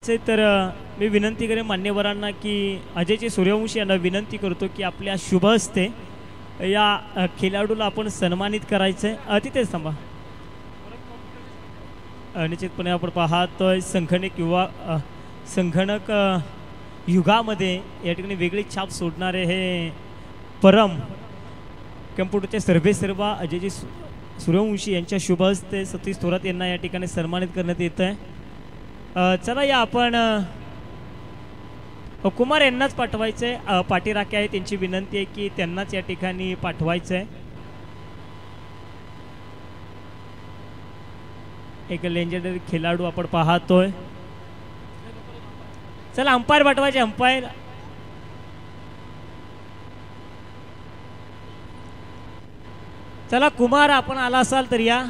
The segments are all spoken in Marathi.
तर मी विनंती करेन मान्यवरांना की अजयचे सूर्यवंशी यांना विनंती करतो की आपल्या शुभ हस्ते या खेळाडूला आपण सन्मानित करायचं आहे. तिथेच थांबा. निश्चितपणे आपण पाहतोय संगणक किंवा संगणक युगामध्ये या ठिकाणी वेगळी छाप सोडणारे हे परम कम्प्युटरचे सर्वेसर्वा अजयजी सूर्यवंशी यांच्या शुभ हस्ते सतीश थोरात यांना या ठिकाणी सन्मानित करण्यात येत आहे. चला या आपण कुमार यांनाच पाठवायचं आहे. पाठीराखे आहे त्यांची विनंती आहे की त्यांनाच या ठिकाणी पाठवायचं आहे. एक लेजेंडरी खेळाडू आपण पाहतोय. चला अंपायर पाठवायचे. अंपायर चला कुमार आपण आला असाल तर या.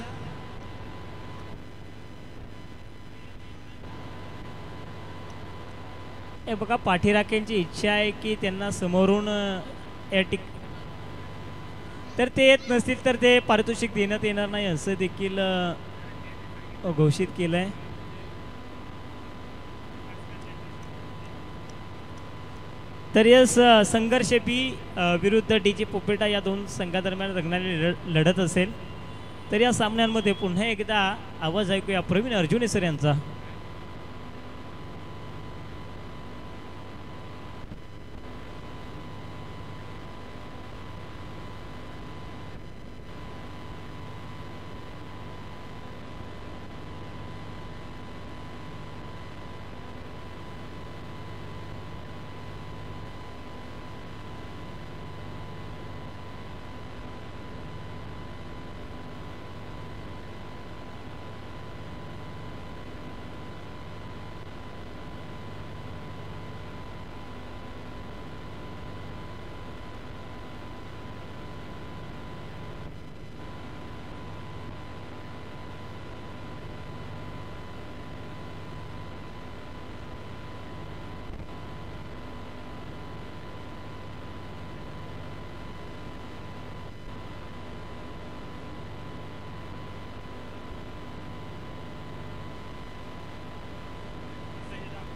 हे बघा पाठीराख्यांची इच्छा आहे की त्यांना समोरून तर ते येत नसतील तर ते पारितोषिक देण्यात येणार नाही असं देखील घोषित केलंय. तर यस संघर्ष बी विरुद्ध डीजे पोपेटा या दोन संघादरम्यान रंगणारी लढत असेल. तर या सामन्यांमध्ये पुन्हा एकदा आवाज ऐकूया प्रवीण अर्जुने सर यांचा.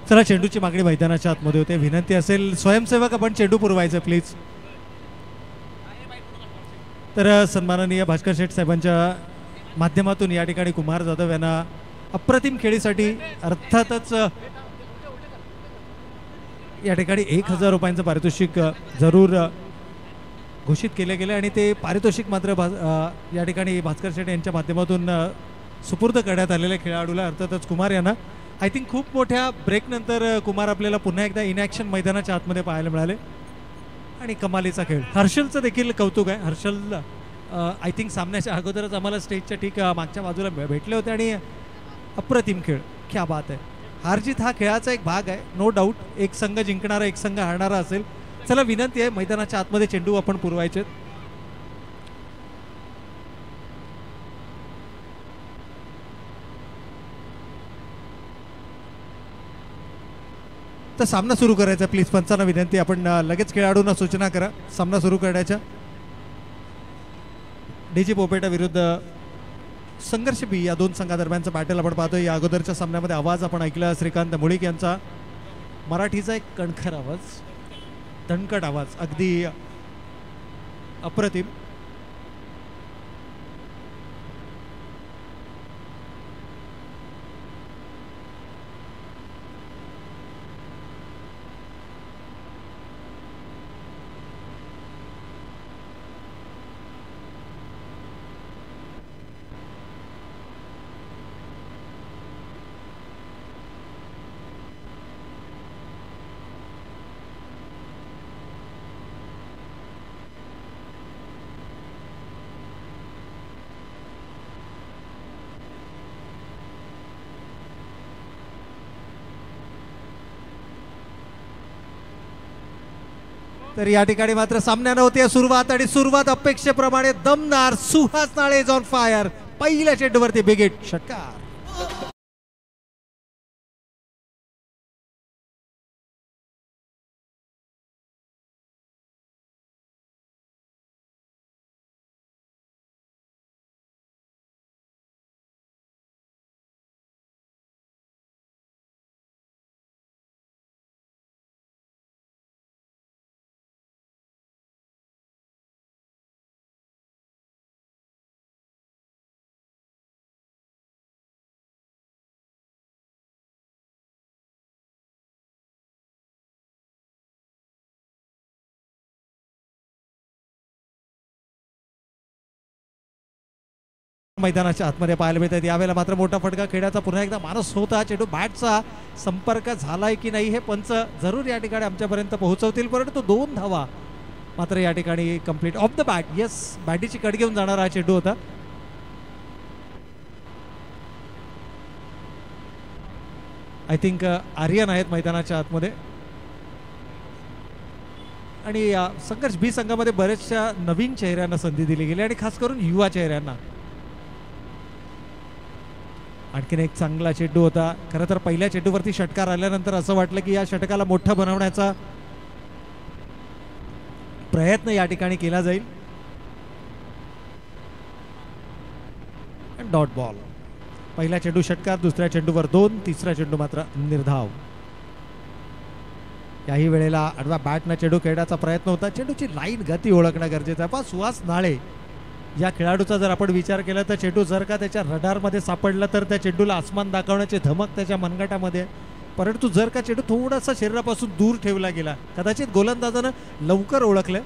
चला चेंडूची मागणी मैदानाच्या आतमध्ये होते. विनंती असेल स्वयंसेवक आपण चेंडू पुरवायचं प्लीज. तर सन्माननीय भास्कर शेठ साहेबांच्या माध्यमातून या ठिकाणी कुमार जाधव यांना अप्रतिम खेळीसाठी अर्थातच या ठिकाणी 1000 रुपयांचं पारितोषिक जरूर घोषित केले गेले आणि ते पारितोषिक मात्र या ठिकाणी भास्कर शेठ यांच्या माध्यमातून सुपूर्द करण्यात आलेल्या खेळाडूला अर्थातच कुमार यांना. आय थिंक खूप मोठ्या ब्रेकनंतर कुमार आपल्याला पुन्हा एकदा इन ॲक्शन मैदानाच्या आतमध्ये पाहायला मिळाले आणि कमालीचा खेळ. हर्षलचं देखील कौतुक आहे. हर्षल आय थिंक सामन्याच्या अगोदरच आम्हाला स्टेजच्या ठीक मागच्या बाजूला भेटले होते आणि अप्रतिम खेळ. क्या बात आहे. हारजीत हा खेळाचा एक भाग आहे नो डाऊट. एक संघ जिंकणारा एक संघ हारणारा असेल. चला विनंती आहे मैदानाच्या आतमध्ये चेंडू आपण पुरवायचे. तर सामना सुरू करायचा प्लीज. पंचांना विनंती आपण लगेच खेळाडूंना सूचना करा सामना सुरू करण्याच्या. डीजी पोपेटा विरुद्ध संघर्ष बी या दोन संघादरम्यानचा बॅटल आपण पाहतोय. या अगोदरच्या सामन्यामध्ये आवाज आपण ऐकला श्रीकांत मुळीक यांचा. मराठीचा एक कणखर आवाज, दणकट आवाज, अगदी अप्रतिम. तर या ठिकाणी मात्र सामन्यानं होते सुरुवात आणि सुरुवात अपेक्षेप्रमाणे दमदार. सुहास नाळे इज ऑन फायर. पहिल्या चेंडूवरती बिग हिट षटकार. मैदानाच्या आतमध्ये पाहायला मिळतात. यावेळेला मात्र मोठा फटका खेळाचा पुन्हा एकदा माणूस होता. चेंडू बॅटचा संपर्क झालाय की नाही हे पंच जरूर या ठिकाणी आमच्यापर्यंत पोहोचवतील, परंतु 2 धावा मात्र या ठिकाणी complete off the bat. Yes, बॅटीची कड घेऊन जाणारा हा चेंडू होता. आय थिंक आर्यन आहेत मैदानाच्या आतमध्ये. आणि संघर्ष बी संघामध्ये बऱ्याचशा नवीन चेहऱ्यांना संधी दिली गेली आणि खास करून युवा चेहऱ्यांना. आणखीन एक चांगला चेंडू होता. खरं तर पहिल्या चेंडूवरती षटकार आल्यानंतर असं वाटलं की या षटकाला मोठं बनवण्याचा प्रयत्न या ठिकाणी केला जाईल. Dot ball. पहिला चेंडू षटकार, दुसऱ्या चेंडूवर 2, तिसरा चेंडू मात्र निर्धाव. याही वेळेला आडव्या बॅटनं चेंडू खेळण्याचा प्रयत्न होता. चेंडूची लाईन गती ओळखणं गरजेचं आहे. पण सुहास नाळे या खेळाडूचा जर आपण विचार केला तर चेंडू जर का त्याच्या रडारमध्ये सापडला तर त्या चेंडूला आसमान दाखवण्याची धमक त्याच्या मनगटामध्ये, परंतु जर का चेंडू थोडासा शरीरापासून दूर ठेवला गेला कदाचित गोलंदाजानं लवकर ओळखलं.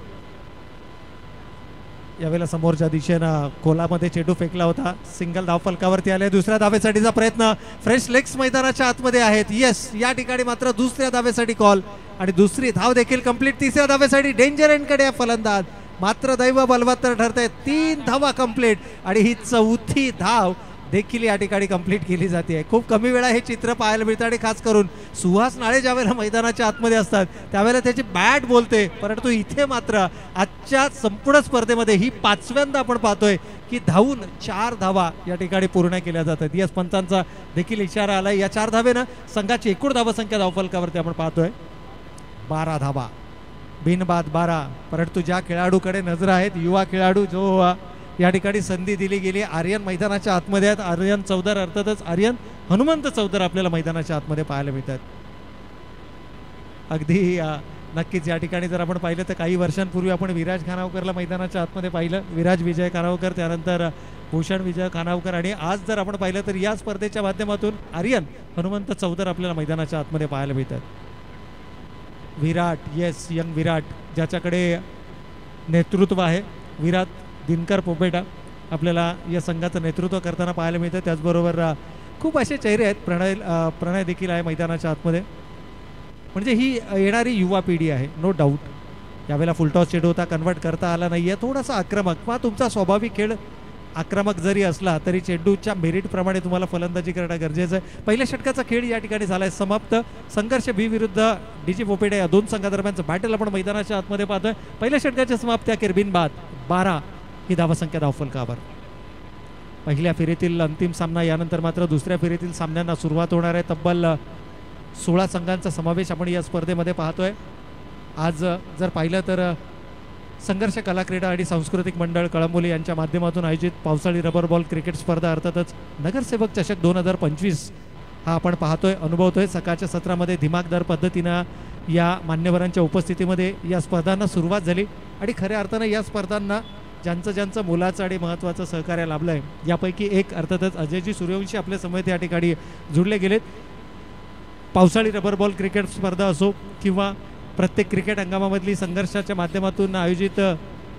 यावेळेला समोरच्या दिशेनं खोलामध्ये चेंडू फेकला होता. सिंगल धाव फलकावरती आले. दुसऱ्या धावेसाठीचा प्रयत्न. फ्रेश लेग्स मैदानाच्या आतमध्ये आहेत. येस, या ठिकाणी मात्र दुसऱ्या धावेसाठी कॉल आणि दुसरी धाव देखील कंप्लीट. तिसऱ्या धावेसाठी डेंजर एंडकडे फलंदाज, मात्र दैव बलवत्तर ठरते. 3 धावा कंप्लीट आणि ही 4थी धाव देखील या ठिकाणी कंप्लीट केली जाते. खूप कमी वेळा हे चित्र पाहायला मिळतं आणि खास करून सुहास नाळे ज्यावेळेला मैदानाच्या आतमध्ये असतात त्यावेळेला त्याची बॅट बोलते, परंतु इथे मात्र आजच्या संपूर्ण स्पर्धेमध्ये ही 5व्यांदा आपण पाहतोय की धावून 4 धावा या ठिकाणी पूर्ण केल्या जातात. यस, पंचांचा देखील इशारा आलाय. या 4 धावेनं संघाची एकूण धावसंख्या धावफलकावरती आपण पाहतोय 12 धावा, बिनबाद 12. परंतु ज्या खेळाडूकडे नजर आहेत, युवा खेळाडू जो या ठिकाणी संधी दिली गेली, आर्यन मैदानाच्या आतमध्ये आहेत. आर्यन चौधर, अर्थातच आर्यन हनुमंत चौधर आपल्याला मैदानाच्या आतमध्ये पाहायला मिळतात. अगदी नक्कीच या ठिकाणी जर आपण पाहिलं तर काही वर्षांपूर्वी आपण विराज खानावकरला मैदानाच्या आतमध्ये पाहिलं. विराज विजय खानावकर, त्यानंतर भूषण विजय खानावकर, आणि आज जर आपण पाहिलं तर या स्पर्धेच्या माध्यमातून आर्यन हनुमंत चौधर आपल्याला मैदानाच्या आतमध्ये पाहायला मिळतात. विराट, येस, यंग विराट ज्याच्याकडे नेतृत्व आहे. विराट दिनकर पोपेटा आपल्याला या संघाचं नेतृत्व करताना पाहायला मिळतं. त्याचबरोबर खूप असे चेहरे आहेत. प्रणय देखील आहे मैदानाच्या आतमध्ये. म्हणजे ही येणारी युवा पिढी आहे, नो डाऊट. यावेळेला फुलटॉस चेंडू होता, कन्वर्ट करता आला नाही आहे. थोडासा आक्रमक, किंवा तुमचा स्वाभाविक खेळ आक्रमक जरी असला तरी चेंडूच्या मेरिटप्रमाणे तुम्हाला फलंदाजी करणं गरजेचं आहे. पहिल्या षटकाचा खेळ या ठिकाणी झाला आहे समाप्त. संघर्ष बी विरुद्ध डीजी पोपेडे या 2 संघादरम्यानचं बॅटल आपण मैदानाच्या आतमध्ये पाहतोय. पहिल्या षटकाच्या समाप्ती अखेर बिनबाद 12 ही धावसंख्या धावफलकावर. पहिल्या फेरीतील अंतिम सामना, यानंतर मात्र दुसऱ्या फेरीतील सामन्यांना सुरुवात होणार आहे. तब्बल 16 संघांचा समावेश आपण या स्पर्धेमध्ये पाहतोय. आज जर पाहिलं तर संघर्ष कला क्रीडा आणि सांस्कृतिक मंडळ कळंबोली यांच्या माध्यमातून आयोजित पावसाळी रबर बॉल क्रिकेट स्पर्धा, अर्थातच नगरसेवक चषक 2025 हा आपण पाहतोय, अनुभवतोय. सकाळच्या सत्रामध्ये दिमागदार पद्धतीनं या मान्यवरांच्या उपस्थितीमध्ये या स्पर्धांना सुरुवात झाली आणि खऱ्या अर्थानं या स्पर्धांना ज्यांचं मोलाचं आणि महत्त्वाचं सहकार्य लाभलं आहे, यापैकी एक अर्थातच अजयजी सूर्यवंशी आपल्या समेत या ठिकाणी जुळले गेलेत. पावसाळी रबर बॉल क्रिकेट स्पर्धा असो किंवा प्रत्येक क्रिकेट हंगामामधली संघर्षाच्या माध्यमातून आयोजित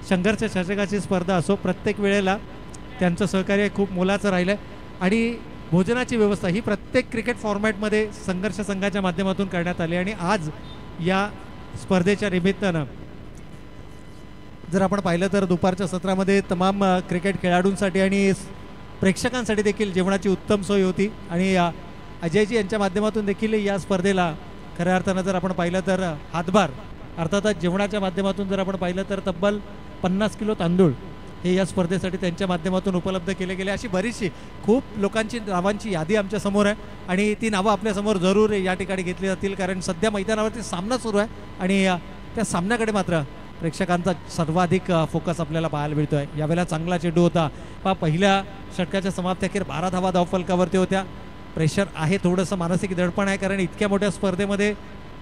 संघर्ष चषकाची स्पर्धा असो, प्रत्येक वेळेला त्यांचं सहकार्य खूप मोलाचं राहिलं आहे. आणि भोजनाची व्यवस्था ही प्रत्येक क्रिकेट फॉर्मॅटमध्ये संघर्ष संघाच्या माध्यमातून करण्यात आली. आणि आज या स्पर्धेच्या निमित्तानं जर आपण पाहिलं तर दुपारच्या सत्रामध्ये तमाम क्रिकेट खेळाडूंसाठी आणि प्रेक्षकांसाठी देखील जेवणाची उत्तम सोय होती. आणि अजयजी यांच्या माध्यमातून देखील या स्पर्धेला खऱ्या अर्थानं जर आपण पाहिलं तर हातभार, अर्थातच जेवणाच्या माध्यमातून जर आपण पाहिलं तर तब्बल 50 किलो तांदूळ हे या स्पर्धेसाठी त्यांच्या माध्यमातून उपलब्ध केले गेले. अशी बरीचशी खूप लोकांची नावांची यादी आमच्या समोर आहे आणि ती नावं आपल्यासमोर जरूर या ठिकाणी घेतली जातील, कारण सध्या मैदानावरती सामना सुरू आहे आणि त्या सामन्याकडे मात्र प्रेक्षकांचा सर्वाधिक फोकस आपल्याला पाहायला मिळतो आहे. यावेळेला चांगला चेंडू होता. पहिल्या षटकाच्या समाप्ती अखेर 12 धावा धावफलकावरती होत्या. प्रेशर आहे, थोडंसं मानसिक दडपण आहे, कारण इतक्या मोठ्या स्पर्धेमध्ये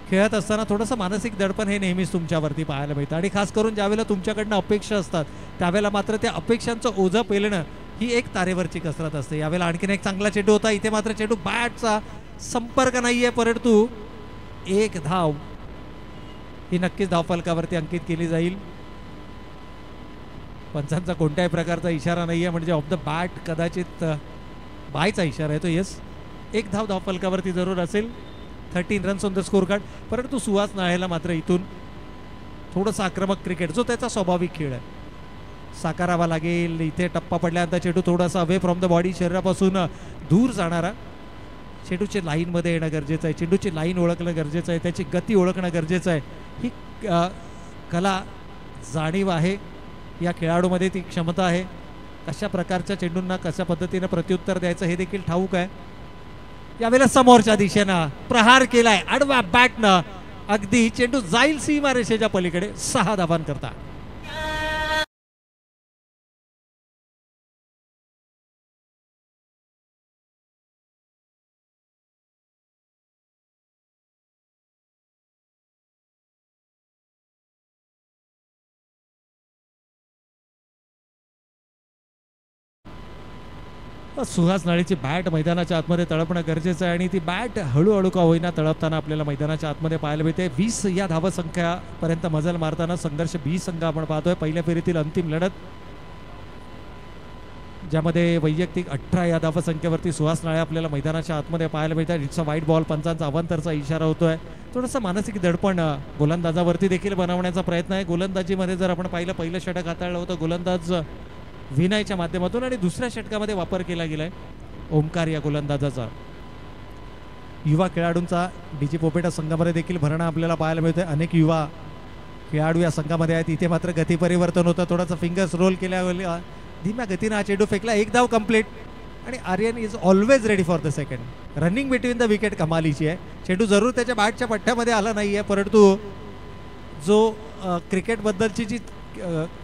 खेळत असताना थोडंसं मानसिक दडपण हे नेहमीच तुमच्यावरती पाहायला मिळतं. आणि खास करून ज्यावेळेला तुमच्याकडनं अपेक्षा असतात त्यावेळेला मात्र त्या अपेक्षांचं ओझं पेलणं ही एक तारेवरची कसरत असते. यावेळेला आणखीन एक चांगला चेंडू होता. इथे मात्र चेंडू बॅटचा संपर्क नाही आहे, परंतु 1 धाव ही नक्कीच धावफलकावरती अंकित केली जाईल. पंचांचा कोणत्याही प्रकारचा इशारा नाही आहे, म्हणजे ऑफ द बॅट कदाचित बायचा इशारा आहे तो. येस, एक धाव फलकावरती जरूर असेल. 13 runs on the score card. परंतु सुहास नाळेला मात्र इथून थोडंसं आक्रमक क्रिकेट जो त्याचा स्वाभाविक खेळ आहे साकारावा लागेल. इथे टप्पा पडल्यानंतर चेंडू थोडासा अवे फ्रॉम द बॉडी, शरीरापासून दूर जाणारा. चेंडूची लाईनमध्ये येणं गरजेचं आहे, चेंडूची लाईन ओळखणं गरजेचं आहे, त्याची गती ओळखणं गरजेचं आहे. ही कला जाणीव आहे या खेळाडूमध्ये, ती क्षमता आहे. कशा प्रकारच्या चेंडूंना कशा पद्धतीनं प्रत्युत्तर द्यायचं हे देखील ठाऊक आहे. यावेळेला समोरच्या दिशेनं प्रहार केलाय आडव्या बॅटनं, अगदी चेंडू जाईल सीमारेषेच्या पलीकडे. 6 धावांकरता सुहास नाळेची बॅट मैदानाच्या आतमध्ये तळपणं गरजेचं आहे आणि ती बॅट हळूहळू का होईना तळपताना आपल्याला मैदानाच्या आतमध्ये पाहायला मिळते. 20 या धावसंख्यापर्यंत मजल मारताना संघर्ष बी संघ आपण पाहतोय. पहिल्या फेरीतील अंतिम लढत ज्यामध्ये वैयक्तिक 18 या धावसंख्येवरती सुहास नाळे आपल्याला मैदानाच्या आतमध्ये पाहायला मिळतात. इट्स अ वाईट बॉल. पंचांचा अवांतरचा इशारा होतोय. थोडंसं मानसिक दडपण गोलंदाजावरती देखील बनवण्याचा प्रयत्न आहे. गोलंदाजीमध्ये जर आपण पाहिलं, पहिलं षटक हाताळलं होतं गोलंदाज विनयच्या माध्यमातून आणि दुसऱ्या षटकामध्ये वापर केला गेलाय ओमकार या गोलंदाजाचा. युवा खेळाडूंचा डीजी पोपेटा संघामध्ये देखील भरणा आपल्याला पाहायला मिळतोय. अनेक युवा खेळाडू या संघामध्ये आहेत. इथे मात्र गती परिवर्तन होतं. थोडासा फिंगर्स रोल केल्या धीम्या गतीनं हा चेंडू फेकला. 1 धाव कंप्लीट आणि Aryan is always ready for the second. Running between the wicket कमालीची आहे. चेंडू जरूर त्याच्या बॅटच्या पट्ट्यामध्ये आला नाही आहे, परंतु जो क्रिकेटबद्दलची जी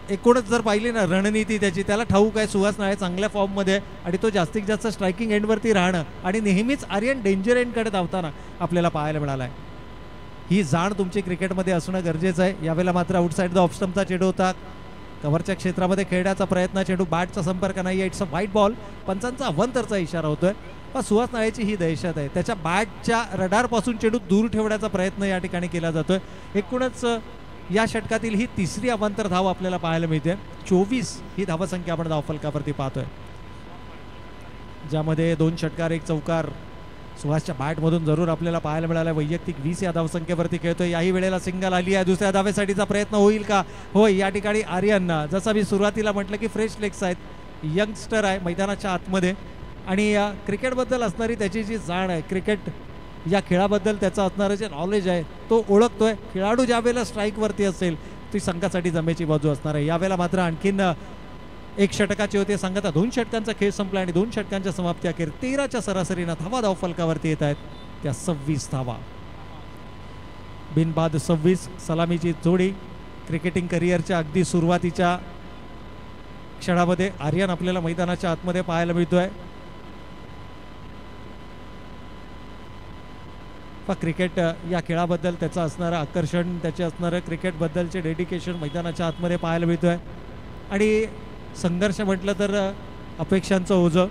एकूणच जर पाहिली ना रणनीती त्याची, त्याला ठाऊक आहे सुहास नाळे चांगल्या फॉर्ममध्ये आणि तो जास्तीत जास्त स्ट्रायकिंग एंडवरती राहणं आणि नेहमीच आर्यन डेंजर एंडकडे धावताना आपल्याला पाहायला मिळालं आहे. ही जाण तुमची क्रिकेटमध्ये असणं गरजेचं आहे. यावेळेला मात्र आउटसाईड द ऑफ स्टंपचा चेंडू होता. कव्हरच्या क्षेत्रामध्ये खेळण्याचा प्रयत्न, चेंडू बॅटचा संपर्क नाही आहे. It's a wide ball. पंचांचा अवांतरचा इशारा होतोय. पण सुहास नाळेची ही दहशत आहे. त्याच्या बॅटच्या रडारपासून चेंडू दूर ठेवण्याचा प्रयत्न या ठिकाणी केला जातोय. एकूणच या षटकातील ही तिसरी अवांतर धाव आपल्याला पाहायला मिळते. 24 ही धावसंख्या आपण धावफलकावरती पाहतोय, ज्यामध्ये 2 षटकार 1 चौकार सुहासच्या बॅटमधून जरूर आपल्याला पाहायला मिळाला. वैयक्तिक 20 या धावसंख्येवरती खेळतोय. याही वेळेला सिंगल आली आहे. दुसऱ्या धावेसाठीचा प्रयत्न होईल का? होय, या ठिकाणी आर्यन, जसं मी सुरुवातीला म्हटलं की फ्रेश लेग्स आहेत, यंगस्टर आहे मैदानाच्या आतमध्ये आणि क्रिकेटबद्दल असणारी त्याची जी जाण आहे, क्रिकेट या खेळाबद्दल त्याचं असणारं जे नॉलेज आहे तो ओळखतोय. खेळाडू ज्या वेळेला स्ट्राईकवरती असेल ती संघासाठी जमेची बाजू असणार आहे. यावेळेला मात्र आणखीन 1 षटकाची होते. संघाचा 2 षटकांचा खेळ संपला आणि 2 षटकांच्या समाप्ती अखेर 13च्या सरासरीनं धावा धावफलकावरती येत आहेत. त्या 26 धावा. बिनबाद 26. सलामीची जोडी. क्रिकेटिंग करिअरच्या अगदी सुरुवातीच्या क्षणामध्ये आर्यन आपल्याला मैदानाच्या आतमध्ये पाहायला मिळतोय. क्रिकेट या खेळाबद्दल त्याचं असणारं आकर्षण, त्याचे असणारं क्रिकेटबद्दलचे डेडिकेशन मैदानाच्या आतमध्ये पाहायला मिळतोय. आणि संघर्ष म्हटलं तर अपेक्षांचं ओझं.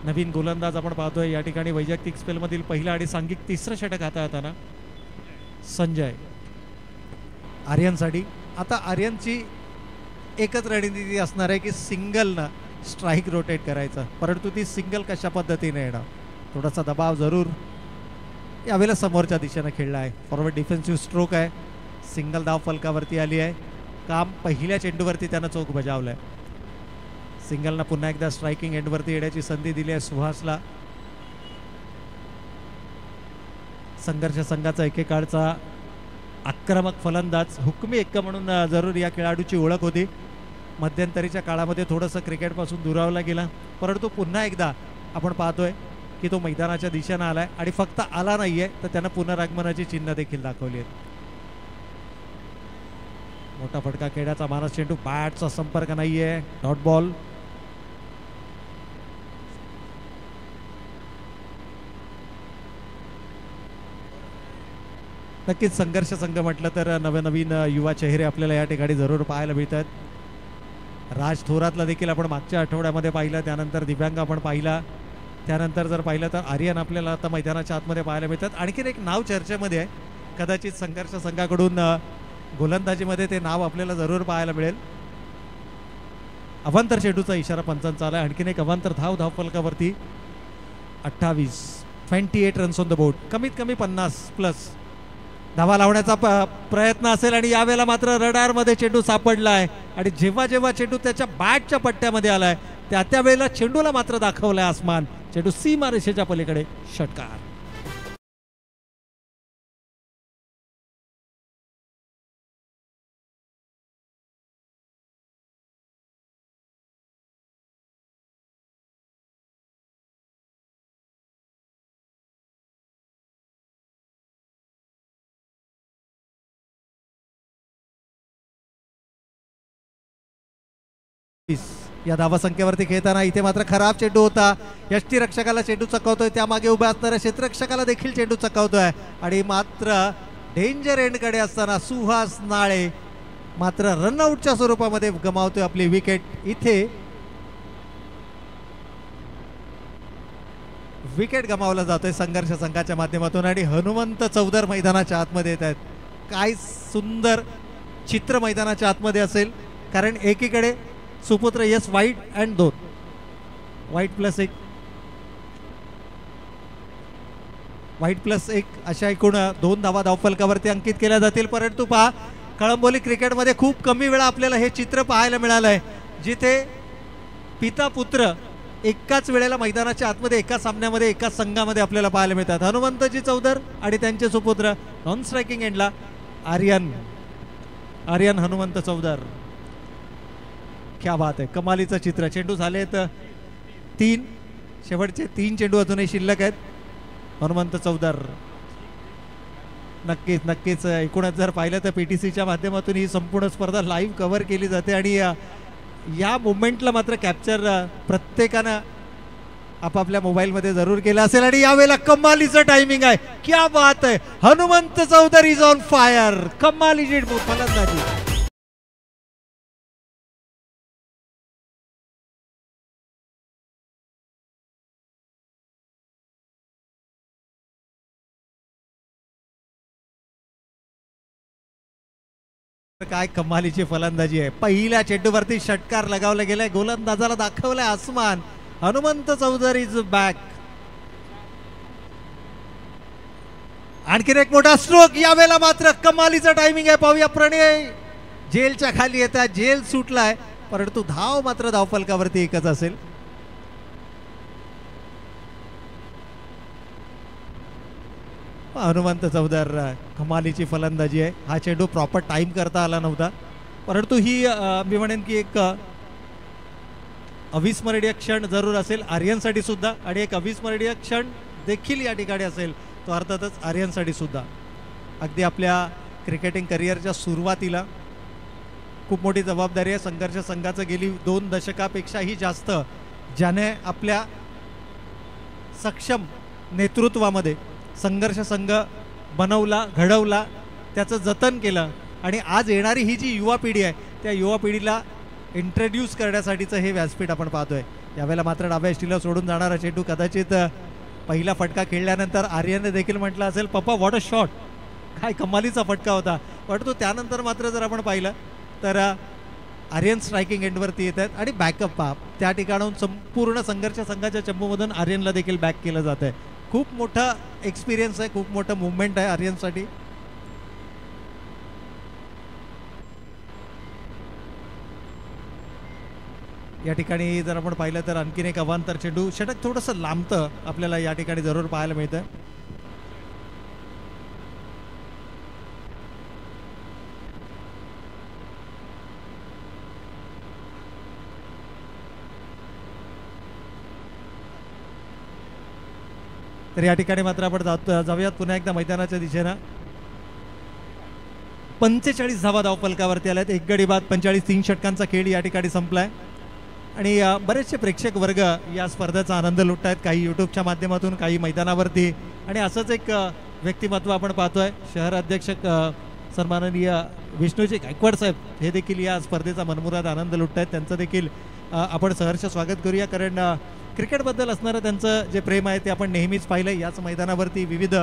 नवीन गोलंदाज आपण पाहतोय या ठिकाणी. वैयक्तिक स्पेलमधील पहिला आणि सांघिक 3रं षटक हाताळताना संजय आर्यनसाठी. आता आर्यनची एकच रणनीती असणार आहे की सिंगलनं स्ट्राईक रोटेट करायचं, परंतु ती सिंगल कशा पद्धतीने येणं, थोडासा दबाव जरूर यावेळेला समोरच्या दिशेनं खेळला आहे. फॉरवर्ड डिफेन्सिव्ह स्ट्रोक आहे. सिंगल धाव फलकावरती आली आहे. काम पहिल्या चेंडूवरती त्यानं चोख बजावलं आहे. सिंगलनं पुन्हा एकदा स्ट्रायकिंग एंडवरती येण्याची संधी दिली आहे सुहासला. संघर्ष संघाचा एकेकाळचा आक्रमक फलंदाज, हुकमी एक्का म्हणून जरूर या खेळाडूची ओळख होती. मध्यंतरीच्या काळामध्ये थोडंसं क्रिकेटपासून दुरावला गेला, परंतु पुन्हा एकदा आपण पाहतोय की तो मैदानाच्या दिशेनं आलाय आणि फक्त आला नाहीये तर त्यानं पुनरागमनाची चिन्ह देखील दाखवली आहेत. मोठा फटका खेळण्याचा मानस चेंडू, बॅटचा संपर्क नाहीये. Dot ball. नक्कीच संघर्ष संघ म्हटलं तर नवनवीन युवा चेहरे आपल्याला या ठिकाणी जरूर पाहायला मिळतात. राज थोरातला देखील आपण मागच्या आठवड्यामध्ये पाहिलं, त्यानंतर दिव्यांग आपण पाहिला, त्यानंतर जर पाहिलं तर आर्यन आपल्याला आता मैदानाच्या आतमध्ये पाहायला मिळतात. आणखीन एक नाव चर्चेमध्ये आहे, कदाचित संघर्ष संघाकडून गोलंदाजीमध्ये ते नाव आपल्याला जरूर पाहायला मिळेल. अवांतर चेंडूचा इशारा पंचांचा आला. आणखीन एक अवांतर धावफलकावरती 28 रन्स ऑन द बोर्ड. कमीत कमी 50+ धावा लावण्याचा प्रयत्न असेल आणि यावेळेला मात्र रडारमध्ये चेंडू सापडलाय आणि जेव्हा जेव्हा चेंडू त्याच्या बॅटच्या पट्ट्यामध्ये आलाय त्या वेळेला चेंडूला मात्र दाखवलाय आसमान. चेंडू सीमारेषेच्या पलीकडे षटकार. या धावासंख्येवरती खेळताना इथे मात्र खराब चेंडू होता. यष्टीरक्षकाला चेंडू चकवतोय, त्यामागे उभ्या असणाऱ्या क्षेत्ररक्षकाला देखील चेंडू चकवतोय आणि मात्र डेंजर एंडकडे असताना सुहास नाळे मात्र रनआउटच्या स्वरूपामध्ये गमावतोय आपली विकेट. इथे विकेट गमावला जातोय संघर्ष संघाच्या माध्यमातून आणि हनुमंत चौधर मैदानाच्या आतमध्ये येत आहेत. काय सुंदर चित्र मैदानाच्या आतमध्ये असेल, कारण एकीकडे सुपुत्र यस वाईट अँड 2 वाईट प्लस एक अशा एकूण 2 धावा धावफलकावरती अंकित केल्या जातील. परंतु पहा, कळंबोली क्रिकेटमध्ये खूप कमी वेळा आपल्याला हे चित्र पाहायला मिळालंय जिथे पिता पुत्र एकाच वेळेला मैदानाच्या आतमध्ये एका सामन्यामध्ये एकाच संघामध्ये आपल्याला पाहायला मिळतात. हनुमंतजी चौधर आणि त्यांचे सुपुत्र नॉन स्ट्रायकिंग एंडला आर्यन हनुमंत चौधर. क्या बात आहे, कमालीचं चित्र. चेंडू झालेत 3, शेवटचे 3 चेंडू अजूनही शिल्लक आहेत. हनुमंत चौधर नक्कीच एकूणच जर पाहिलं तर PTCच्या माध्यमातून ही संपूर्ण स्पर्धा लाईव्ह कव्हर केली जाते आणि या मोमेंटला मात्र कॅप्चर प्रत्येकानं आपापल्या मोबाईलमध्ये जरूर केलं असेल आणि यावेळेला कमालीचं टायमिंग आहे. क्या बात आहे, Hanumant Chaudhar is on fire. कमालीची फलंदाजी. काय कमालीची फलंदाजी आहे. पहिल्या चेंडूवरती षटकार लगावला गेलाय, गोलंदाजाला दाखवलाय आसमान. Hanumant Chaudhar is back. आणखीन एक मोठा स्ट्रोक. यावेळेला मात्र कमालीचं टायमिंग आहे. पाहूया, प्रणय जेलच्या खाली येत आहे, जेल सुटलाय, परंतु धाव मात्र धावफलकावरती एकच असेल. हनुमंत चौधर कमालीची फलंदाजी आहे. हा चेंडू प्रॉपर टाइम करता आला नव्हता, परंतु ही मी म्हणेन की एक अविस्मरणीय क्षण जरूर असेल आर्यनसाठी सुद्धा आणि एक अविस्मरणीय क्षण देखील या ठिकाणी असेल तो अर्थातच आर्यनसाठी सुद्धा. अगदी आपल्या क्रिकेटिंग करिअरच्या सुरुवातीला खूप मोठी जबाबदारी आहे. संघर्ष संघाचं गेली 2 दशकापेक्षाही जास्त ज्याने आपल्या सक्षम नेतृत्वामध्ये संघर्ष संघ बनवला, घडवला, त्याचं जतन केलं आणि आज येणारी ही जी युवा पिढी आहे त्या युवा पिढीला इंट्रोड्यूस करण्यासाठीचं हे व्यासपीठ आपण पाहतोय. यावेळेला मात्र डाव्या यष्टीला सोडून जाणारा चेंडू कदाचित पहिला फटका खेळल्यानंतर आर्यनने देखील म्हटलं असेल, पप्पा व्हॉट अ शॉट. काय कमालीचा फटका होता. परंतु त्यानंतर मात्र जर आपण पाहिलं तर आर्यन स्ट्रायकिंग एंडवरती येत आहेत आणि बॅकअप पहा, त्या ठिकाणाहून संपूर्ण संघर्ष संघाच्या चंबूमधून आर्यनला देखील बॅक केलं जात आहे. खूप मोठा एक्सपिरियन्स आहे, खूप मोठं मुवमेंट आहे आर्यनसाठी. या ठिकाणी जर आपण पाहिलं तर आणखीन एक अवांतर चेंडू. षटक थोडंसं लांबतं आपल्याला या ठिकाणी जरूर पाहायला मिळतं. तर या ठिकाणी मात्र आपण जाऊयात पुन्हा एकदा मैदानाच्या दिशेनं. 45 धावा धावफलकावरती आल्यात. एक गडी बाद 45, 3 षटकांचा खेळ या ठिकाणी संपलाय आणि बरेचसे प्रेक्षक वर्ग या स्पर्धेचा आनंद लुटत आहेत, काही यूट्यूबच्या माध्यमातून, काही मैदानावरती. आणि असंच एक व्यक्तिमत्व आपण पाहतोय, शहर अध्यक्ष सन्माननीय विष्णूजी गायकवाड साहेब हे देखील या स्पर्धेचा मनमुराद आनंद लुटत आहेत. त्यांचं देखील आपण सहर्ष स्वागत करूया, कारण क्रिकेटबद्दल असणारं त्यांचं जे प्रेम आहे ते आपण नेहमीच पाहिलं. याच मैदानावरती विविध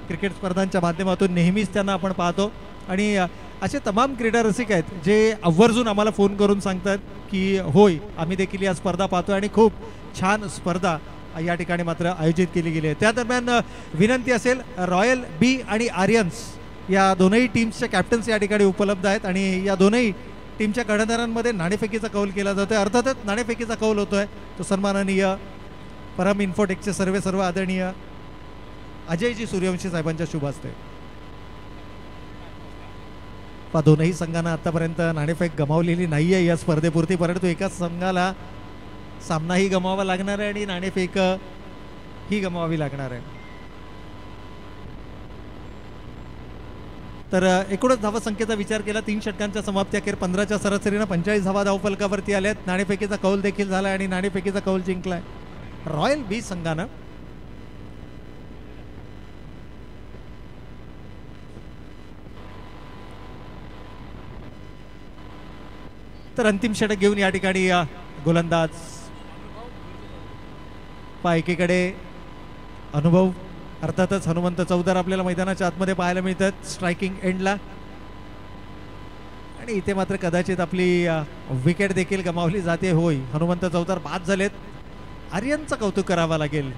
क्रिकेट स्पर्धांच्या माध्यमातून नेहमीच त्यांना आपण पाहतो आणि असे तमाम क्रीडा रसिक आहेत जे आवर्जून आम्हाला फोन करून सांगतात की होय आम्ही देखील या स्पर्धा पाहतोय आणि खूप छान स्पर्धा या ठिकाणी मात्र आयोजित केली गेली आहे. त्या दरम्यान विनंती असेल, रॉयल बी आणि आर्यन्स या दोनही टीम्सचे कॅप्टन्स या ठिकाणी उपलब्ध आहेत आणि या दोनही टीमच्या कर्णधारांमध्ये नाणेफेकीचा कौल केला जातोय. अर्थातच नाणेफेकीचा कौल होतोय तो सन्माननीय परम इन्फोटेकचे सर्व आदरणीय अजयजी सूर्यवंशी साहेबांच्या शुभ हस्ते. दोनही संघांना आतापर्यंत नाणेफेक गमावलेली नाहीये या स्पर्धेपुरती, परंतु एकाच संघाला सामनाही गमावावा लागणार आहे आणि नाणेफेक ही गमावावी लागणार आहे. तर एकूणच धावा संख्येचा विचार केला 3 षटकांच्या समाप्ती अखेर 15च्या सरासरीनं 45 धावा धावफलकावरती आल्यात. नाणेफेकीचा कौल देखील झाला आणि नाणेफेकीचा कौल जिंकलाय रॉयल बी संघानं. तर अंतिम षटक घेऊन या ठिकाणी गोलंदाज एकीकडे अनुभव, अर्थातच हनुमंत चौदार आपल्याला मैदानाच्या आतमध्ये पाहायला मिळतात स्ट्रायकिंग एंडला. आणि इथे मात्र कदाचित आपली विकेट देखील गमावली जाते. होय, हनुमंत चौदार बाद झालेत. आर्यनचं कौतुक करावं लागेल.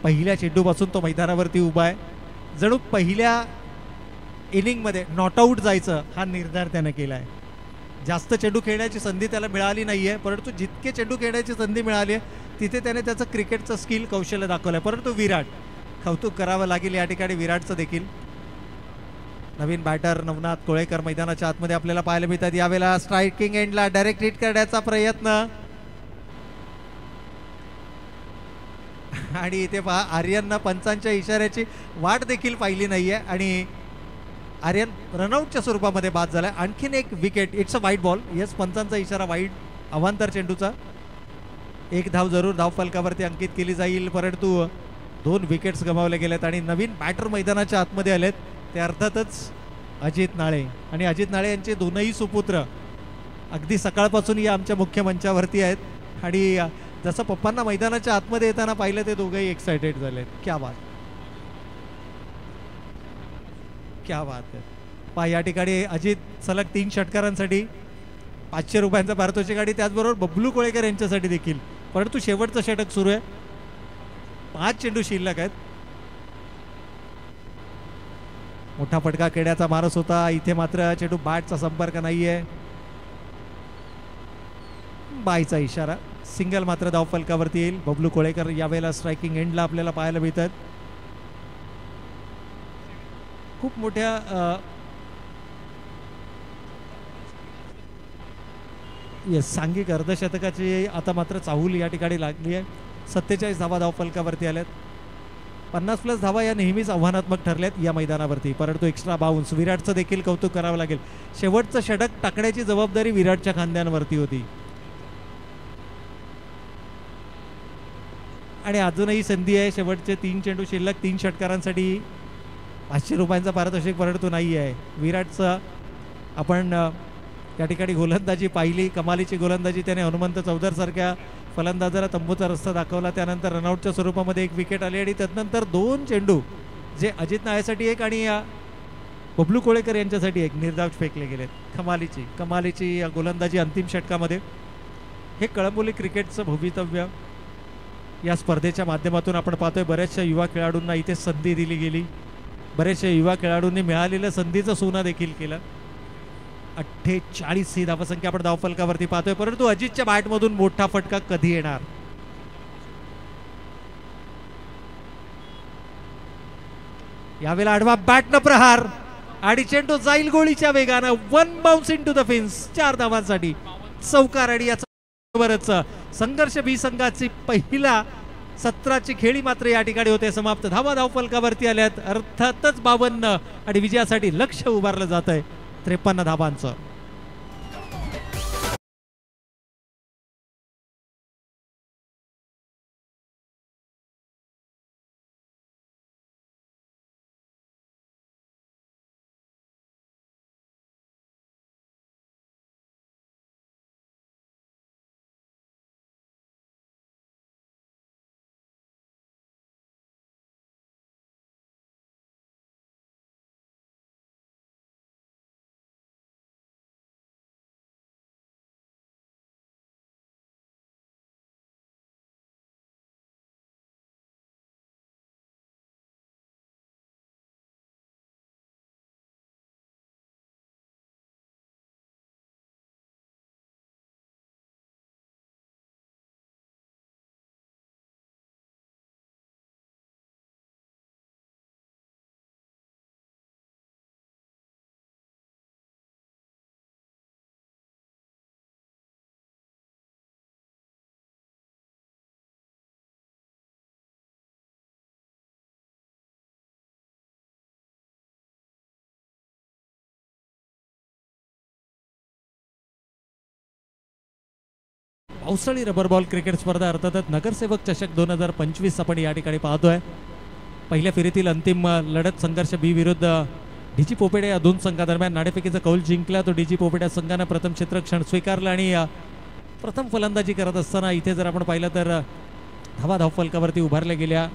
पहिल्या चेंडूपासून तो मैदानावरती उभा आहे. जणू पहिल्या इनिंगमध्ये नॉट आऊट जायचं हा निर्धार त्यानं केला आहे. जास्त चेंडू खेळण्याची संधी त्याला मिळाली नाहीये, परंतु जितके चेंडू खेळण्याची संधी मिळाली आहे तिथे त्याने त्याचं क्रिकेटचं स्किल कौशल्य दाखवलं आहे. परंतु विराट, कौतुक करावं लागेल या ठिकाणी विराटचं देखील. नवीन बॅटर नवनाथ कोळेकर मैदानाच्या आतमध्ये आपल्याला पाहायला मिळतात. यावेळेला स्ट्रायकिंग एंडला डायरेक्ट हिट करण्याचा प्रयत्न आणि इथे पहा आर्यननं पंचांच्या इशाऱ्याची वाट देखील पाहिली नाहीये आणि आर्यन रनआउटच्या स्वरूपामध्ये बाद झालाय. आणखीन एक विकेट, इट्स अ वाईट बॉल. येस, पंचांचा इशारा वाईट अवांतर चेंडूचा. एक धाव जरूर धावफलकावरती अंकित केली जाईल, परंतु 2 विकेट्स गमावले गेलेत आणि नवीन बॅटर मैदानाच्या आतमध्ये आलेत ते अर्थातच अजित नाळे. आणि अजित नाळे यांचे दोनही सुपुत्र अगदी सकाळपासून या आमच्या मुख्य मंचावरती आहेत आणि जसं पप्पांना मैदानाच्या आतमध्ये येताना पाहिलं ते दोघंही एक्सायटेड झालेत. क्या बात, क्या बात आहे. या ठिकाणी अजित सलग 3 षटकारांसाठी 500 रुपयांचा पारितोषिक आणि त्याचबरोबर बबलू कोळेकर यांच्यासाठी देखील. परंतु शेवटचं षटक सुरू आहे, 5 चेंडू शिल्लक आहेत. मोठा फटका खेळण्याचा मारस होता. इथे मात्र चेंडू बॅटचा संपर्क नाहीये. बायचा इशारा. सिंगल मात्र धावफलकावरती येईल. बबलू कोळेकर यावेळेला स्ट्रायकिंग एंडला आपल्याला पाहायला मिळतात. खूप मोठ्या सांघिक अर्धशतकाची आता मात्र चाहूल या ठिकाणी लागली आहे. 47 धावा धावफलकावरती आल्यात. 50+ धावा या नेहमीच आव्हानात्मक ठरल्यात या मैदानावरती, परंतु एक्स्ट्रा बाउन्स विराटचं देखील कौतुक करावं लागेल. शेवटचं षटक टाकण्याची जबाबदारी विराटच्या खांद्यांवरती होती आणि अजूनही संधी आहे. शेवटचे 3 चेंडू शिल्लक 3 षटकारांसाठी 500 रुपयांचा पारितोषिक, परंतु नाही आहे. विराटचं आपण या ठिकाणी गोलंदाजी पाहिली, कमालीची गोलंदाजी. त्याने हनुमंत चौधर सारख्या फलंदाजाला तंबूचा रस्ता दाखवला. त्यानंतर रनआउटच्या स्वरूपामध्ये 1 विकेट आली आणि त्यानंतर 2 चेंडू जे अजित नाळेसाठी 1 आणि बबलू कोळेकर यांच्यासाठी 1 निर्धाव फेकले गेलेत. कमालीची गोलंदाजी अंतिम षटकामध्ये. हे कळंबोली क्रिकेटचं भवितव्य या स्पर्धेच्या माध्यमातून आपण पाहतोय. बऱ्याचशा युवा खेळाडूंना इथे संधी दिली गेली. बरेचशा युवा खेळाडूंनी मिळालेल्या संधीचं सोनं देखील केलं. 48 ही धावसंख्या आपण धावफलकावरती पाहतोय, परंतु अजितच्या बॅटमधून मोठा फटका कधी येणार. यावेळेला आडवा बॅटनं प्रहार आणि चेंडू जाईल गोळीच्या वेगानं. 1 bounce into the fence. 4 धावांसाठी चौकार आणि याचा बरोबरच संघर्ष बी संघाची पहिला सत्राची खेळी मात्र या ठिकाणी होते समाप्त. धावा धावफलकावरती आल्यात अर्थातच 52 आणि विजयासाठी लक्ष उभारलं जात आहे 53 धावांचं. पावसाळी रबर बॉल क्रिकेट स्पर्धा अर्थातच नगरसेवक चषक 2025 आपण या ठिकाणी पाहतोय. पहिल्या फेरीतील अंतिम लढत संघर्ष बी विरुद्ध डीजी पोपेडे या दोन संघादरम्यान नाणेफेकीचा कौल जिंकला. तो डीजी पोपेडे संघाने प्रथम क्षेत्ररक्षण स्वीकारलं आणि प्रथम फलंदाजी करत असताना इथे जर आपण पाहिलं तर धावफलकावरती उभारल्या गेल्या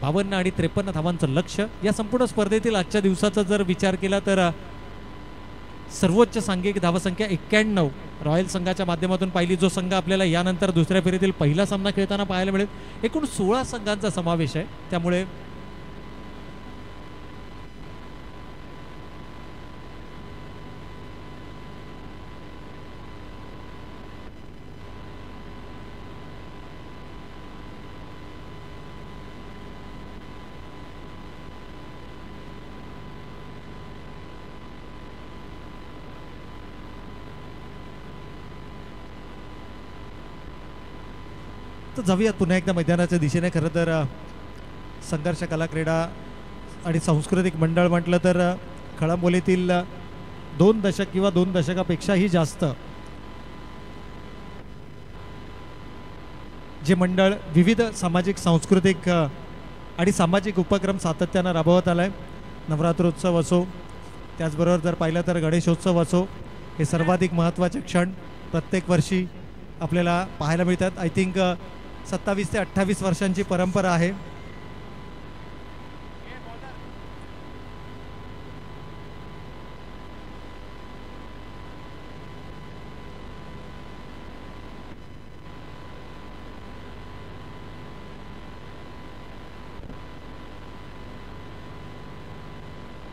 52 आणि 53 धावांचं लक्ष. या संपूर्ण स्पर्धेतील आजच्या दिवसाचा जर विचार केला तर सर्वोच्च सांघिक धावसंख्या 91 रॉयल संघाच्या माध्यमातून पाहिली. जो संघ आपल्याला यानंतर दुसऱ्या फेरीतील पहिला सामना खेळताना पाहायला मिळेल. एकूण 16 संघांचा समावेश आहे. त्यामुळे तर जाऊयात पुन्हा एकदा मैदानाच्या दिशेने. खरं तर संघर्ष कला क्रीडा आणि सांस्कृतिक मंडळ म्हटलं तर खळंबोलीतील 2 दशक किंवा 2 दशकापेक्षाही जास्त जे मंडळ विविध सामाजिक सांस्कृतिक आणि सामाजिक उपक्रम सातत्यानं राबवत आलाय. नवरात्रोत्सव असो, त्याचबरोबर जर पाहिलं तर गणेशोत्सव असो, हे सर्वाधिक महत्त्वाचे क्षण प्रत्येक वर्षी आपल्याला पाहायला मिळतात. आय थिंक 27 ते 28 वर्षांची परंपरा आहे.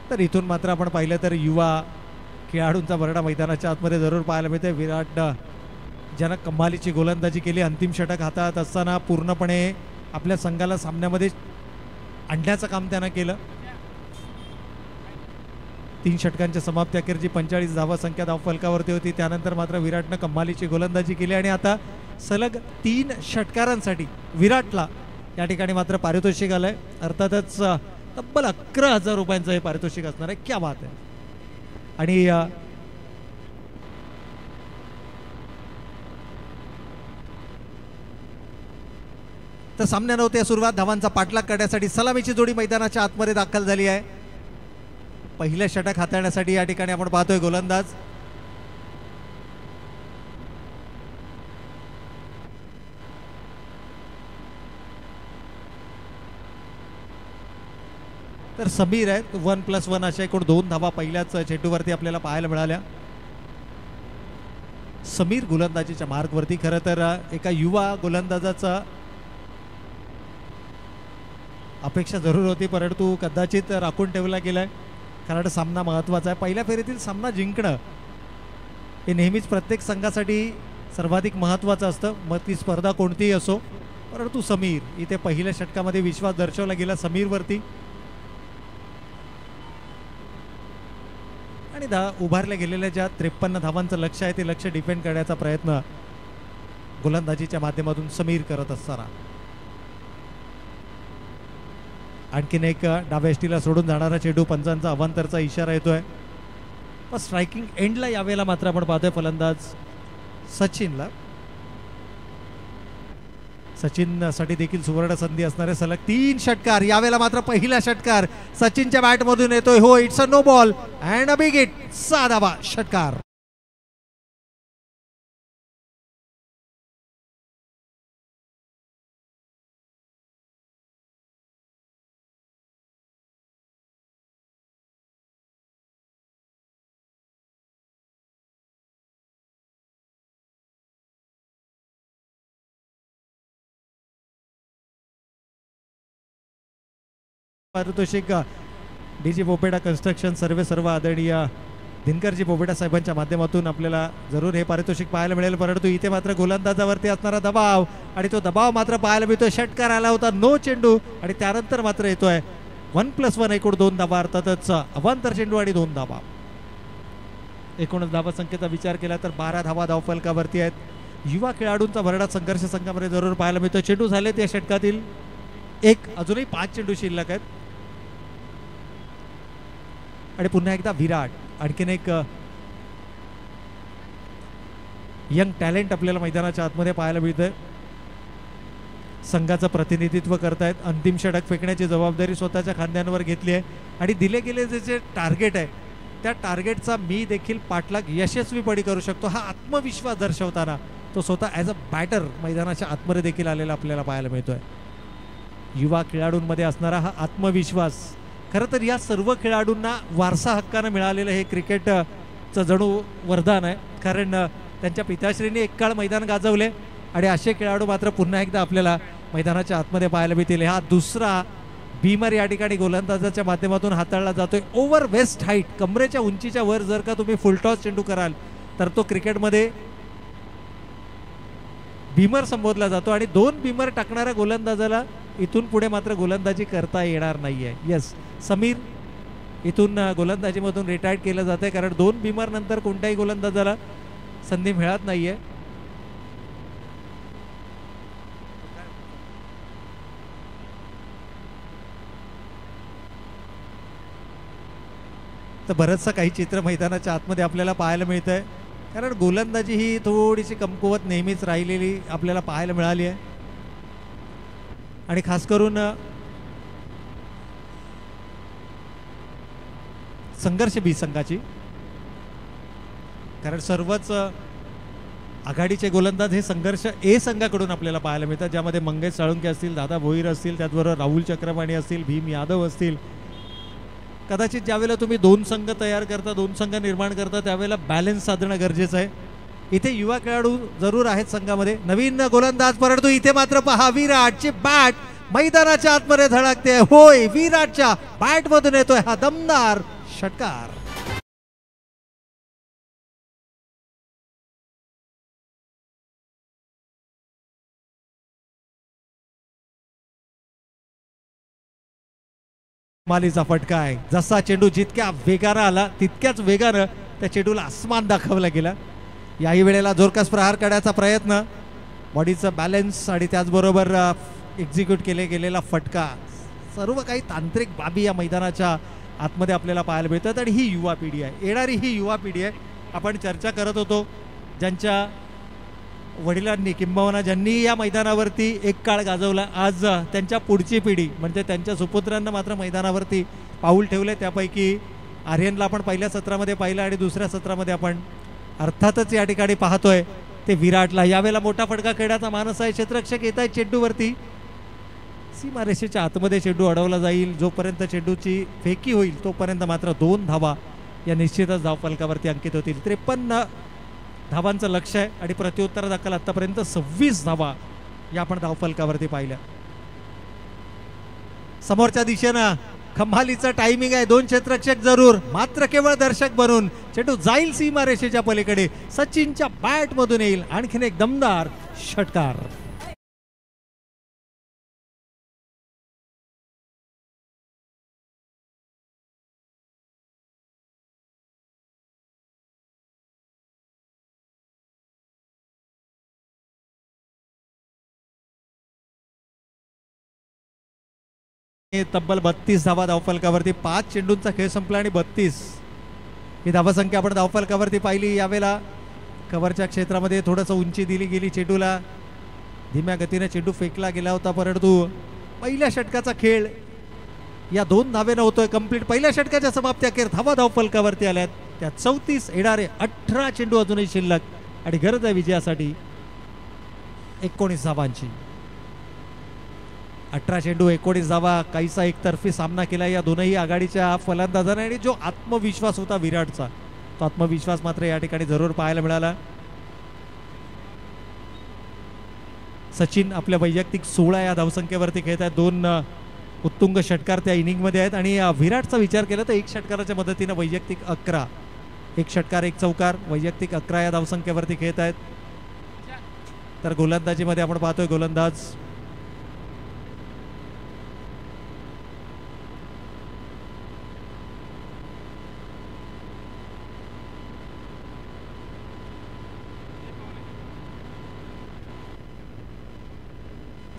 तर इथून मात्र आपण पाहिलं तर युवा खेळाडूंचा भरडा मैदानाच्या आतमध्ये जरूर पाहायला मिळते. विराट ज्यानं कमालीची गोलंदाजी केली, अंतिम षटक हातात असताना पूर्णपणे आपल्या संघाला सामन्यामध्ये आणण्याचं काम त्यानं केलं. 3 षटकांच्या समाप्ती अखेरची 45 धावसंख्या धावफलकावरती होती. त्यानंतर मात्र विराटनं कमालीची गोलंदाजी केली आणि आता सलग 3 षटकारांसाठी विराटला या ठिकाणी मात्र पारितोषिक आलंय. अर्थातच तब्बल 11,000 रुपयांचं हे पारितोषिक असणार आहे. क्या बात आहे. आणि तर सामन्यानं होते सुरुवात. धावांचा पाठलाग करण्यासाठी सलामीची जोडी मैदानाच्या आतमध्ये दाखल झाली आहे. पहिलं षटक हाताळण्यासाठी या ठिकाणी आपण पाहतोय गोलंदाज तर समीर आहे. 1+1 अशा एकूण 2 धावा पहिल्याच चेंडूवरती आपल्याला पाहायला मिळाल्या. समीर गोलंदाजीच्या मार्गवरती. खरं तर एका युवा गोलंदाजाचा अपेक्षा जरूर होती, परंतु कदाचित राखून ठेवला गेलाय. कारण सामना महत्त्वाचा आहे. पहिल्या फेरीतील सामना जिंकणं हे नेहमीच प्रत्येक संघासाठी सर्वाधिक महत्त्वाचं असतं, मग ती स्पर्धा कोणतीही असो. परंतु समीर इथे पहिल्या षटकामध्ये विश्वास दर्शवला गेला समीरवरती आणि उभारल्या गेलेल्या ज्या 53 धावांचं लक्ष आहे ते लक्ष डिफेंड करण्याचा प्रयत्न गोलंदाजीच्या माध्यमातून समीर करत असताना आणखीन एक डाव्या एष्टीला सोडून जाणारा चेंडू. पंचांचा अवांतरचा इशारा येतोय. पण स्ट्रायकिंग एंडला यावेळेला मात्र आपण पाहतोय फलंदाज सचिनला. सचिनसाठी देखील सुवर्ण संधी असणारे सलग 3 षटकार. यावेळेला मात्र पहिला षटकार सचिनच्या बॅटमधून येतोय. हो, it's a no ball and a big hit. 6 धावा षटकार. पारितोषिक डीजी पोपेडा कन्स्ट्रक्शन सर्व आदरणीय दिनकरजी पोपेडा साहेबांच्या माध्यमातून आपल्याला जरूर हे पारितोषिक पाहायला मिळेल. परंतु इथे मात्र गोलंदाजावरती असणारा दबाव आणि तो दबाव मात्र पाहायला मिळतोय. षटकार आला होता, नो चेंडू आणि त्यानंतर मात्र येतोय 1+1 एकूण 2 धावा. अर्थातच अवांतर चेंडू आणि 2 धावा. एकूणच धावा संख्येचा विचार केला तर 12 धावा धावफलकावरती आहेत. युवा खेळाडूंचा भरडा संघर्ष संघामध्ये जरूर पाहायला मिळतो. चेंडू झालेत या षटकातील 1, अजूनही 5 चेंडू शिल्लक आहेत. आणि पुन्हा एकदा विराट आणखीन एक यंग टॅलेंट आपल्याला मैदानाच्या आतमध्ये पाहायला मिळतंय. संघाचं प्रतिनिधित्व करतायत. अंतिम षटक फेकण्याची जबाबदारी स्वतःच्या खांद्यांवर घेतली आहे आणि दिले गेले जे टार्गेट आहे त्या टार्गेटचा मी देखील पाठलाग यशस्वीपणे करू शकतो हा आत्मविश्वास दर्शवताना तो स्वतः ॲज अ बॅटर मैदानाच्या आतमध्ये देखील आलेला आपल्याला पाहायला मिळतोय. युवा खेळाडूंमध्ये असणारा हा आत्मविश्वास, खरं तर या सर्व खेळाडूंना वारसा हक्कानं मिळालेलं हे क्रिकेटचं जणू वरदान आहे. कारण त्यांच्या पिताश्रींनी एक काळ मैदान गाजवले आणि असे खेळाडू मात्र पुन्हा एकदा आपल्याला मैदानाच्या आतमध्ये पाहायला मिळतील. हा दुसरा बीमर या ठिकाणी गोलंदाजाच्या माध्यमातून हाताळला जातोय. ओव्हर वेस्ट हाईट, कमरेच्या उंचीच्या वर जर का तुम्ही फुलटॉस चेंडू कराल तर तो क्रिकेटमध्ये बीमर संबोधला जातो आणि 2 बीमर टाकणाऱ्या गोलंदाजाला इथून पुढे मात्र गोलंदाजी करता येणार नाहीये. येस, समीर इथून गोलंदाजीमधून रिटायर्ड केलं जाते कारण 2 बीमर नंतर कोणत्याही गोलंदाजाला संधी मिळत नाहीये. तर बरंचसं काही चित्र मैदानाच्या आतमध्ये आपल्याला पाहायला मिळत आहे कारण गोलंदाजी ही थोडीशी कमकुवत नेहमीच राहिलेली आपल्याला पाहायला मिळाली आहे आणि खास करून संघर्ष बी संघाची, कारण सर्वच आघाडीचे गोलंदाज हे संघर्ष ए संघाकडून आपल्याला पाहायला मिळतात, ज्यामध्ये मंगेश साळुंके असतील, दादा भोईर असतील, त्याचबरोबर राहुल चक्रपाणी असतील, भीम यादव असतील. कदाचित ज्यावेळेला तुम्ही 2 संघ तयार करता, 2 संघ निर्माण करता त्यावेळेला बॅलन्स साधणं गरजेचं आहे. इथे युवा खेळाडू जरूर आहेत संघामध्ये. नवीन गोलंदाज, परंतु इथे मात्र पहा विराटची बॅट मैदानाच्या आतमध्ये धडकते. होय, विराटच्या बॅट मधून येतोय हा दमदार षटकार. मालीचा फटका आहे. जसा चेंडू जितक्या वेगानं आला तितक्याच वेगानं त्या चेंडूला आसमान दाखवला गेला. याही वेळेला जोरकस प्रहार करण्याचा प्रयत्न, बॉडीचा बॅलन्स आणि त्याचबरोबर एक्झिक्यूट केले गेलेला फटका, सर्व काही तांत्रिक बाबी या मैदानाच्या आतमध्ये आपल्याला पाहायला मिळतात. आणि ही युवा पिढी आहे, येणारी ही युवा पिढी आहे. आपण चर्चा करत होतो ज्यांच्या वडिलांनी किंबहुना ज्यांनी या मैदानावरती एक काळ गाजवला, आज त्यांच्या पुढची पिढी म्हणजे त्यांच्या सुपुत्रांना मात्र मैदानावरती पाऊल ठेवले. त्यापैकी आर्यनला आपण पहिल्या सत्रामध्ये पाहिलं आणि दुसऱ्या सत्रामध्ये आपण अर्थातच या ठिकाणी पाहतोय ते विराटला. यावेळेला मोठा फटका खेळण्याचा मानस आहे. क्षेत्ररक्षक येत आहेत चेंडूवरती, सीमारेषेच्या आतमध्ये चेंडू अडवला जाईल. जोपर्यंत चेंडूची फेकी होईल तोपर्यंत मात्र 2 धावा या निश्चितच धावफलकावरती अंकित होतील. 53 धावांचं लक्ष आहे आणि प्रत्युत्तर दाखल आतापर्यंत 26 धावा या आपण धावफलकावरती पाहिल्या. समोरच्या दिशेनं खंभालीचं टायमिंग आहे. 2 क्षेत्ररक्षक जरूर, मात्र केवळ दर्शक बनून चेंडू जाईल सीमारेषेच्या पलीकडे. सचिनच्या बॅट मधून येईल आणखीन एक दमदार षटकार. तब्बल 32 धावा धावफलकावरती. 5 चेंडूंचा खेळ संपला आणि 32 ही धावसंख्या आपण धावफलकावरती पाहिली. यावेळेला कव्हरच्या क्षेत्रामध्ये थोडंसं उंची दिली गेली चेंडूला. धीम्या गतीने चेंडू फेकला गेला होता, परंतु पहिल्या षटकाचा खेळ या 2 धावेनं होतोय कंप्लीट. पहिल्या षटकाच्या समाप्ती अखेर धावा धावफलकावरती आल्यात. त्या 34 येणारे 18 चेंडू अजूनही शिल्लक आणि गरज आहे विजयासाठी 19 धावांची. 18 चेंडू 19 धावा. काहीसा एकतर्फी सामना केला या दोनही आघाडीच्या फलंदाजांनी आणि जो आत्मविश्वास होता विराटचा तो आत्मविश्वास मात्र या ठिकाणी जरूर पाहायला मिळाला. सचिन आपल्या वैयक्तिक 16 या धावसंख्येवरती खेळत आहेत. 2 उत्तुंग षटकार त्या इनिंगमध्ये आहेत आणि विराटचा विचार केला तर 1 षटकाराच्या मदतीनं वैयक्तिक 11, 1 षटकार 1 चौकार, वैयक्तिक 11 या धावसंख्येवरती खेळत आहेत. तर गोलंदाजीमध्ये आपण पाहतोय गोलंदाज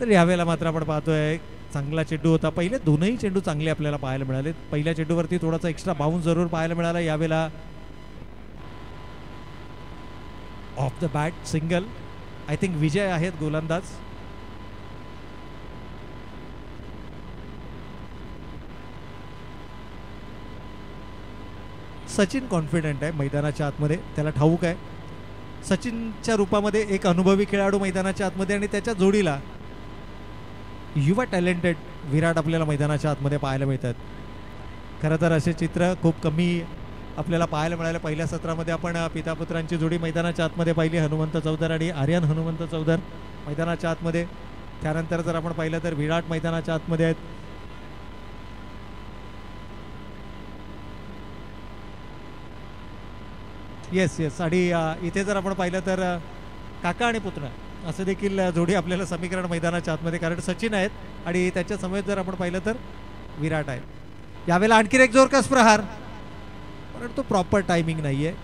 तर यावेळेला मात्र आपण पाहतोय चांगला चेंडू होता. पहिले 2ही चेंडू चांगले आपल्याला पाहायला मिळाले. पहिल्या चेंडूवरती थोडासा एक्स्ट्रा बाउन्स जरूर पाहायला मिळाला. यावेळेला off the bat single. I think Vijay आहेत गोलंदाज. सचिन कॉन्फिडंट आहे मैदानाच्या आतमध्ये, त्याला ठाऊक आहे. सचिनच्या रूपामध्ये एक अनुभवी खेळाडू मैदानाच्या आतमध्ये आणि त्याच्या जोडीला युवा टॅलेंटेड विराट आपल्याला मैदानाच्या आतमध्ये पाहायला मिळतात. खरं तर असे चित्र खूप कमी आपल्याला पाहायला मिळाले. पहिल्या सत्रामध्ये आपण पितापुत्रांची जोडी मैदानाच्या आतमध्ये पाहिली, हनुमंत चौधर आणि आर्यन हनुमंत चौधर मैदानाच्या आतमध्ये. त्यानंतर जर आपण पाहिलं तर विराट मैदानाच्या आतमध्ये आहेत. येस आणि इथे जर आपण पाहिलं तर काका आणि पुत्र असं देखील जोडी आपल्याला समीकरण मैदानाच्या आतमध्ये, कारण सचिन आहेत आणि त्याच्या समोर जर आपण पाहिलं तर विराट आहे. यावेळेला आणखीन एक जोरकस प्रहार, परंतु प्रॉपर टायमिंग नाहीये.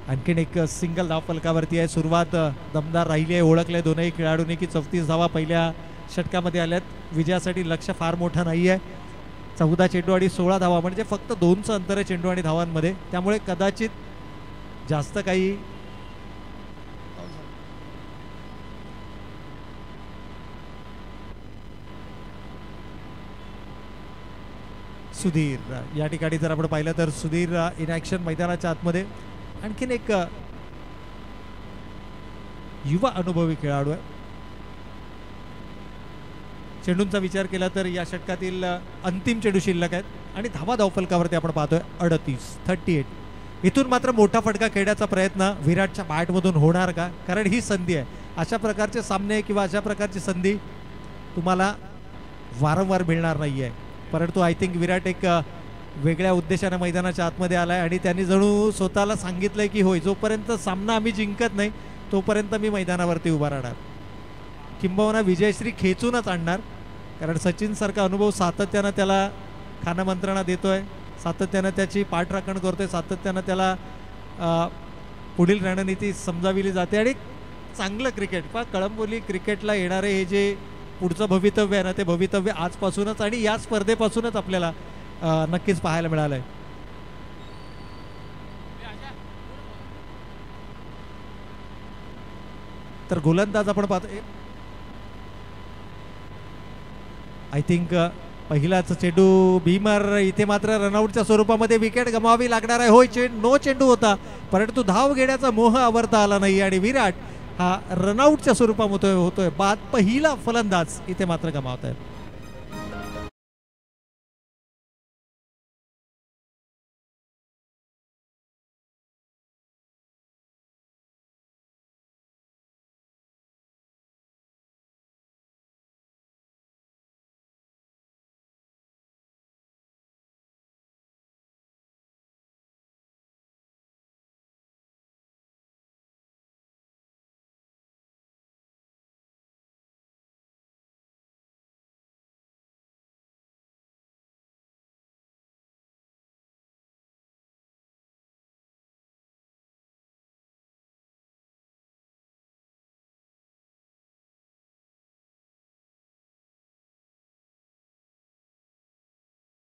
आणखीन एक सिंगल धाव फलकावरती आहे. सुरुवात दमदार राहिली आहे. ओळखले दोनही खेळाडूंनी की 34 धावा पहिल्या षटकामध्ये आल्यात. विजयासाठी लक्ष फार मोठं नाही आहे. 14 चेंडू आणि 16 धावा, म्हणजे फक्त 2चं अंतर आहे चेंडू आणि धावांमध्ये. त्यामुळे कदाचित जास्त काही सुधीर या ठिकाणी जर आपण पाहिलं तर सुधीर इन ॲक्शन मैदानाच्या आतमध्ये. आणखीन एक युवा अनुभवी खेळाडू आहे. चेंडूंचा विचार केला तर या षटकातील अंतिम चेंडू शिल्लक आहेत आणि धावा धावफलकावरती आपण पाहतोय 38. इथून मात्र मोठा फटका खेळण्याचा प्रयत्न विराटच्या बॅटमधून होणार का? कारण ही संधी आहे. अशा प्रकारचे सामने किंवा अशा प्रकारची संधी तुम्हाला वारंवार मिळणार नाही आहे. परंतु आय थिंक विराट एक वेगळ्या उद्देशाने मैदानाच्या आतमध्ये आलाय आणि त्यांनी जणू स्वतःला सांगितलंय की होय, जोपर्यंत सामना आम्ही जिंकत नाही तोपर्यंत मी मैदानावरती उभा राहणार. किंबहुना विजयश्री खेचूनच आणणार, कारण सचिन सारखा अनुभव सातत्यानं त्याला खानमंत्रणा देतोय, सातत्यानं त्याची पाठराखण करतोय, सातत्यानं त्याला पुढील रणनीती समजाविली जाते. आणि चांगलं क्रिकेट पहा, कळंबोली क्रिकेटला येणारे हे जे पुढचं भवितव्य आहे ना, ते भवितव्य आजपासूनच आणि या स्पर्धेपासूनच आपल्याला नक्कीच पाहायला मिळालंय. तर गोलंदाज आपण पाहतो. आय थिंक पहिलाच चेंडू भीमर. इथे मात्र रनआउटच्या स्वरूपामध्ये विकेट गमावावी लागणार आहे. होय, नो चेंडू होता, परंतु धाव घेण्याचा मोह आवरता आला नाही आणि विराट हा रनआउटच्या स्वरूपामध्ये होतोय. बाद पहिला फलंदाज इथे मात्र गमावत आहे.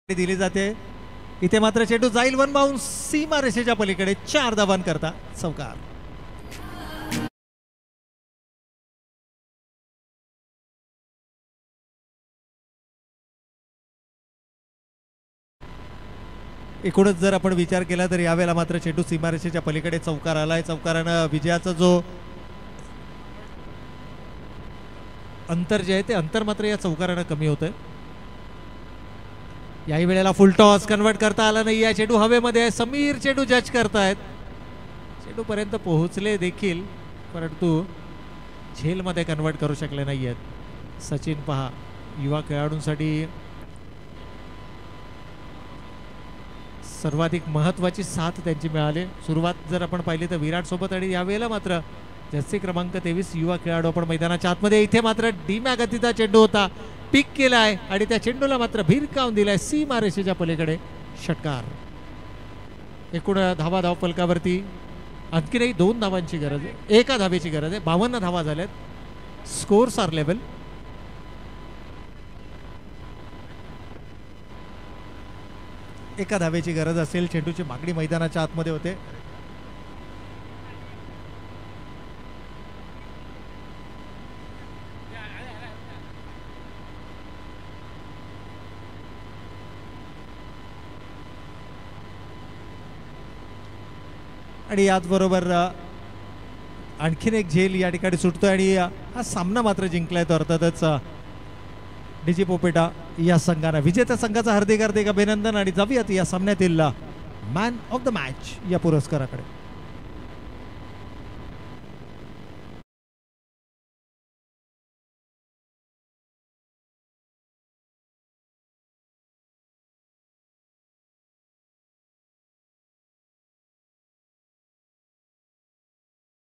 दिली जाते. इथे मात्र चेंडू जाईल वन बाउन्स सीमा रेषेच्या पलीकडे. 4 धावांकरता चौकार. एकूणच जर आपण विचार केला तर यावेळेला मात्र चेंडू सीमारेषेच्या पलीकडे चौकार आलाय. चौकारानं विजयाचा जो अंतर जे आहे ते अंतर मात्र या चौकारानं कमी होतंय. याही वेळेला फुल टॉस कन्वर्ट करता आला नाही. या चेंडू हवेमध्ये आहे. समीर चेंडू जज करतायत. चेंडू पर्यंत पोहोचले देखील, परंतु झेलमध्ये कन्वर्ट करू शकले नाही आहेत. सचिन पहा, युवा खेळाडूंसाठी सर्वाधिक महत्त्वाची साथ त्यांची मिळाली. सुरुवात जर आपण पाहिली तर विराट सोबत, आणि यावेळेला मात्र जर्सी क्रमांक 23 युवा खेळाडू आपण मैदानाच्या आतमध्ये. इथे मात्र धीम्या गतीचा चेंडू होता, पिक केलाय आणि त्या चेंडूला मात्र भिरकावून दिलाय सीमा रेषेच्या पलीकडे. षटकार. एकूण धावा धाव फलकावरती आणखीनही 2 धावांची गरज आहे, 1 धावेची गरज आहे. 52 धावा झाल्यात. Scores are level. एका धावेची गरज असेल. चेंडूची मागणी मैदानाच्या आतमध्ये होते. आणि याचबरोबर आणखीन एक झेल या ठिकाणी सुटतोय आणि हा सामना मात्र जिंकलाय तो अर्थातच डीजी पोपेटा या संघानं. विजेत्या संघाचा हार्दिक हार्दिक अभिनंदन आणि जाऊयात या सामन्यातील मॅन ऑफ द मॅच या पुरस्काराकडे.